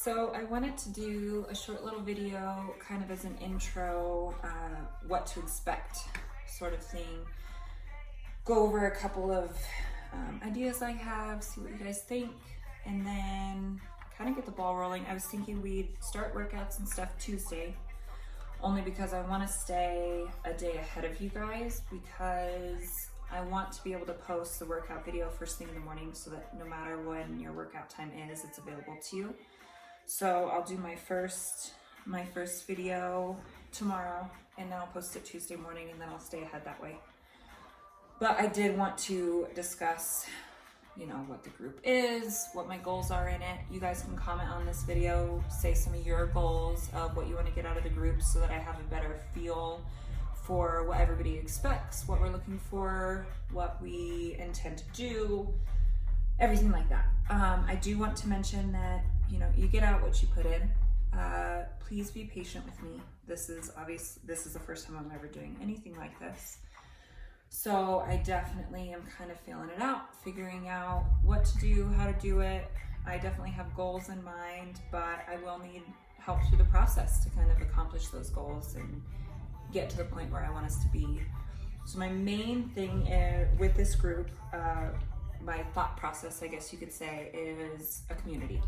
So I wanted to do a short little video kind of as an intro, what to expect sort of thing. Go over a couple of ideas I have, see what you guys think, and then kind of get the ball rolling. I was thinking we'd start workouts and stuff Tuesday, only because I want to stay a day ahead of you guys, because I want to be able to post the workout video first thing in the morning so that no matter when your workout time is, it's available to you. So I'll do my first video tomorrow, and then I'll post it Tuesday morning, and then I'll stay ahead that way. But I did want to discuss, what the group is, what my goals are in it. You guys can comment on this video, say some of your goals of what you want to get out of the group so that I have a better feel for what everybody expects, what we're looking for, what we intend to do, everything like that. I do want to mention that, you get out what you put in. Please be patient with me. This is the first time I'm ever doing anything like this. So I definitely am kind of feeling it out, figuring out what to do, how to do it. I definitely have goals in mind, but I will need help through the process to kind of accomplish those goals and get to the point where I want us to be. So my main thing with this group, my thought process, I guess you could say, is a community.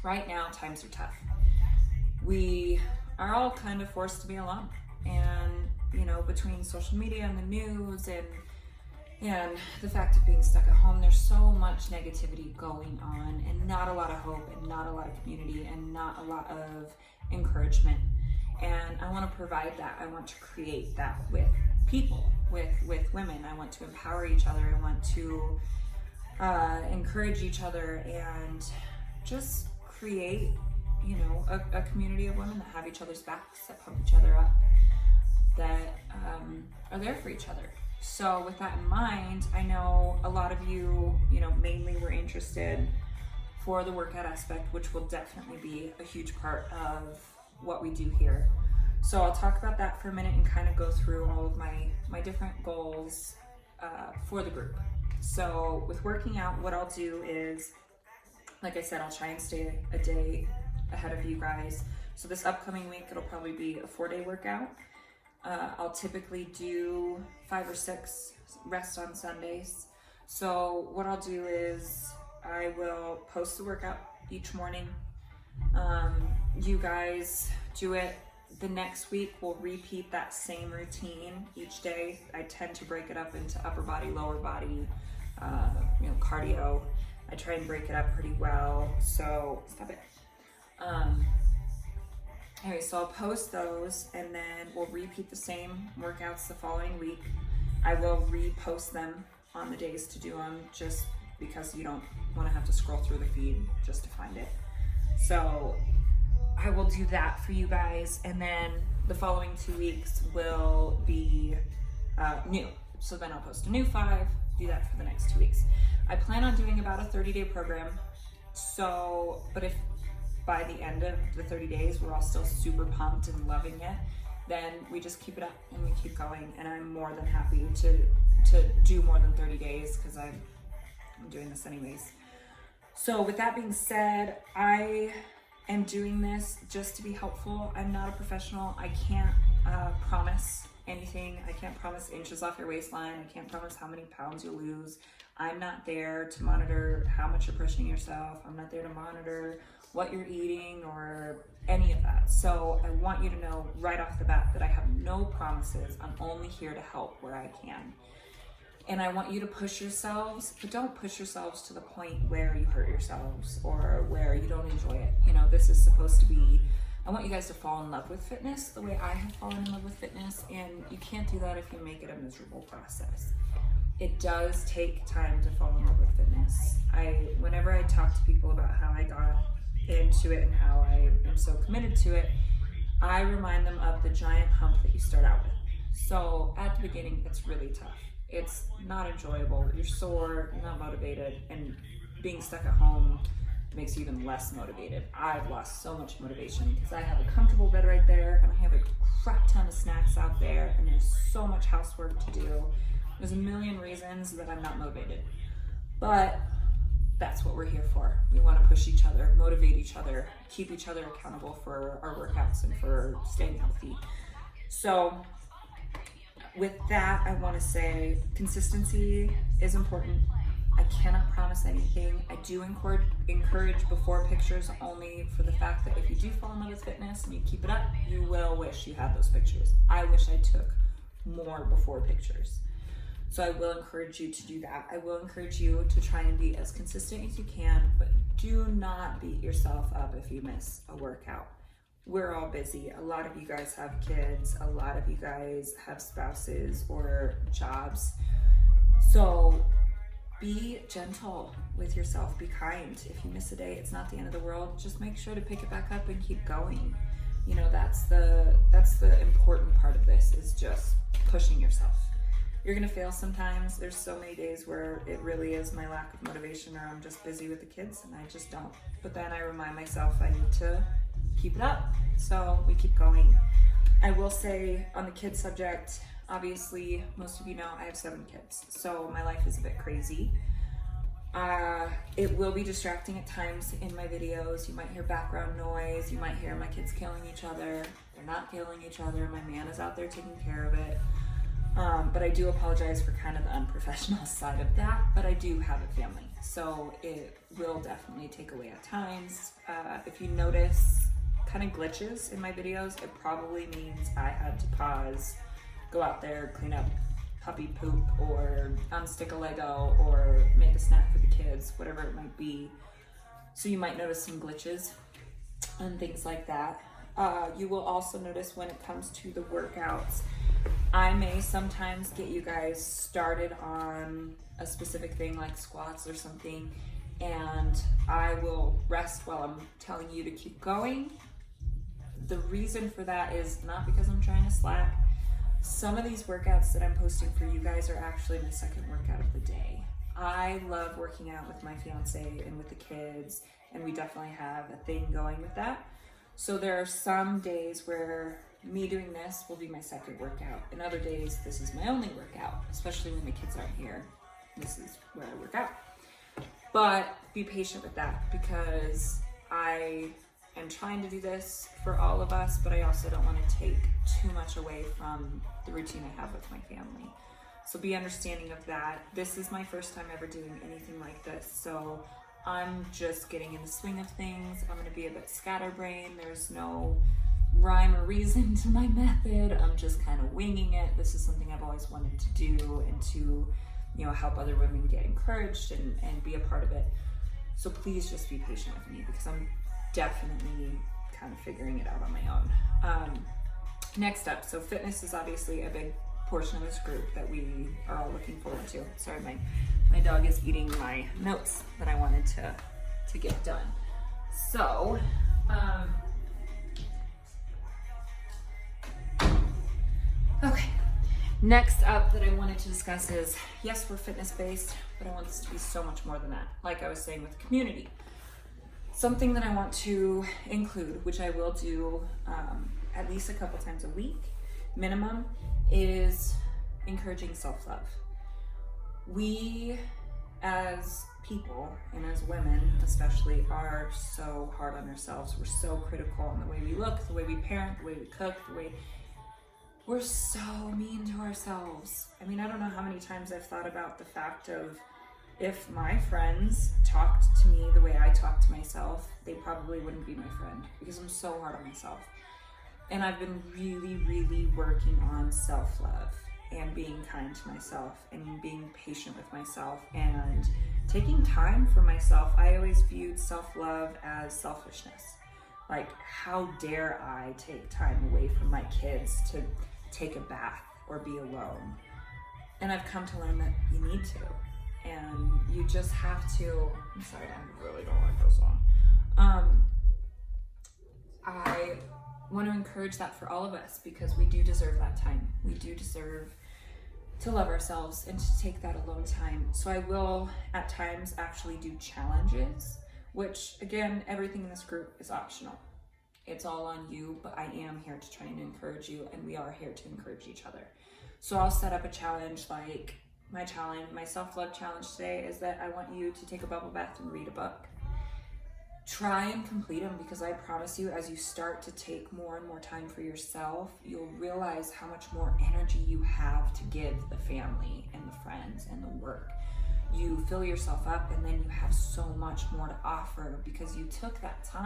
Right now, times are tough. We are all kind of forced to be alone, and between social media and the news and the fact of being stuck at home, there's so much negativity going on, and not a lot of hope, and not a lot of community, and not a lot of encouragement. And I want to provide that. I want to create that with people, with women. I want to empower each other. I want to encourage each other and just create, a community of women that have each other's backs, that pump each other up, that are there for each other. So with that in mind, I know a lot of you, mainly were interested for the workout aspect, which will definitely be a huge part of what we do here. So I'll talk about that for a minute and kind of go through all of my different goals for the group. So with working out, what I'll do is, like I said, I'll try and stay a day ahead of you guys. So this upcoming week, it'll probably be a 4-day workout. I'll typically do 5 or 6, rest on Sundays. So what I'll do is I will post the workout each morning. You guys do it the next week. We'll repeat that same routine each day. I tend to break it up into upper body, lower body, cardio. I try and break it up pretty well. So stop it. Anyway, so I'll post those, and then we'll repeat the same workouts the following week. I will repost them on the days to do them, just because you don't want to have to scroll through the feed just to find it. So I will do that for you guys, and then the following 2 weeks will be new. So then I'll post a new 5, do that for the next 2 weeks. I plan on doing about a 30-day program. So, but if by the end of the 30 days we're all still super pumped and loving it, then we just keep it up and we keep going. And I'm more than happy to do more than 30 days because I'm doing this anyways. So with that being said, I am doing this just to be helpful. I'm not a professional. I can't promise anything. I can't promise inches off your waistline. I can't promise how many pounds you'll lose. I'm not there to monitor how much you're pushing yourself. I'm not there to monitor what you're eating or any of that. So I want you to know right off the bat that I have no promises. I'm only here to help where I can. And I want you to push yourselves, but don't push yourselves to the point where you hurt yourselves or where you don't enjoy it. This is supposed to be, I want you guys to fall in love with fitness the way I have fallen in love with fitness, and you can't do that if you make it a miserable process. It does take time to fall in love with fitness. Whenever I talk to people about how I got into it and how I am so committed to it, I remind them of the giant hump that you start out with. So at the beginning, it's really tough. It's not enjoyable. You're sore, you're not motivated, and being stuck at home makes you even less motivated. I've lost so much motivation because I have a comfortable bed right there, and I have a crap ton of snacks out there, and there's so much housework to do. There's a million reasons that I'm not motivated. But that's what we're here for. We want to push each other, motivate each other, keep each other accountable for our workouts and for staying healthy. So with that, I want to say consistency is important. I cannot promise anything. I do encourage before pictures only for the fact that if you do fall in love with fitness and you keep it up, you will wish you had those pictures. I wish I took more before pictures. So I will encourage you to do that. I will encourage you to try and be as consistent as you can, but do not beat yourself up if you miss a workout. We're all busy. A lot of you guys have kids. A lot of you guys have spouses or jobs. So be gentle with yourself. Be kind. If you miss a day, it's not the end of the world. Just make sure to pick it back up and keep going. You know, that's the important part of this, is just pushing yourself. You're gonna fail sometimes. There's so many days where it really is my lack of motivation, or I'm just busy with the kids and I just don't. But then I remind myself I need to keep it up. So we keep going. I will say on the kids subject, obviously most of you know I have 7 kids, so my life is a bit crazy. It will be distracting at times in my videos. You might hear background noise. You might hear my kids killing each other. They're not killing each other. My man is out there taking care of it. But I do apologize for kind of the unprofessional side of that, but I do have a family, so it will definitely take away at times. If you notice kind of glitches in my videos, it probably means I had to pause, go out there, clean up puppy poop, or unstick a Lego, or make a snack for the kids, whatever it might be. So you might notice some glitches and things like that. You will also notice when it comes to the workouts, I may sometimes get you guys started on a specific thing like squats or something, and I will rest while I'm telling you to keep going. The reason for that is not because I'm trying to slack. Some of these workouts that I'm posting for you guys are actually my second workout of the day. I love working out with my fiance and with the kids, and we definitely have a thing going with that. So there are some days where me doing this will be my second workout, and other days this is my only workout, especially when the kids aren't here. This is where I work out. But be patient with that, because I am trying to do this for all of us, but I also don't want to take too much away from the routine I have with my family. So be understanding of that. This is my first time ever doing anything like this, so I'm just getting in the swing of things. I'm going to be a bit scatterbrained. There's no rhyme or reason to my method. I'm just kind of winging it. This is something I've always wanted to do, and to, you know, help other women get encouraged and be a part of it. So please just be patient with me, because I'm definitely kind of figuring it out on my own. Next up, so fitness is obviously a big portion of this group that we are all looking forward to. Sorry, my dog is eating my notes that I wanted to get done. So, okay. Next up that I wanted to discuss is, yes, we're fitness-based, but I want this to be so much more than that. Like I was saying with the community. Something that I want to include, which I will do at least a couple times a week, minimum, is encouraging self-love. We as people, and as women especially, are so hard on ourselves. We're so critical on the way we look, the way we parent, the way we cook, the way we're so mean to ourselves. I mean, I don't know how many times I've thought about the fact of, if my friends talked to me the way I talk to myself, they probably wouldn't be my friend, because I'm so hard on myself. And I've been really, really working on self-love and being kind to myself and being patient with myself and taking time for myself. I always viewed self-love as selfishness. Like, how dare I take time away from my kids to take a bath or be alone? And I've come to learn that you need to. And you just have to. I'm sorry, I really don't like this song. I want to encourage that for all of us, because we do deserve that time. We do deserve to love ourselves and to take that alone time. So I will at times actually do challenges, which again, everything in this group is optional. It's all on you, but I am here to try and encourage you, and we are here to encourage each other. So I'll set up a challenge like my challenge, my self-love challenge today is that I want you to take a bubble bath and read a book. Try and complete them, because I promise you, as you start to take more and more time for yourself, you'll realize how much more energy you have to give the family and the friends and the work. You fill yourself up, and then you have so much more to offer because you took that time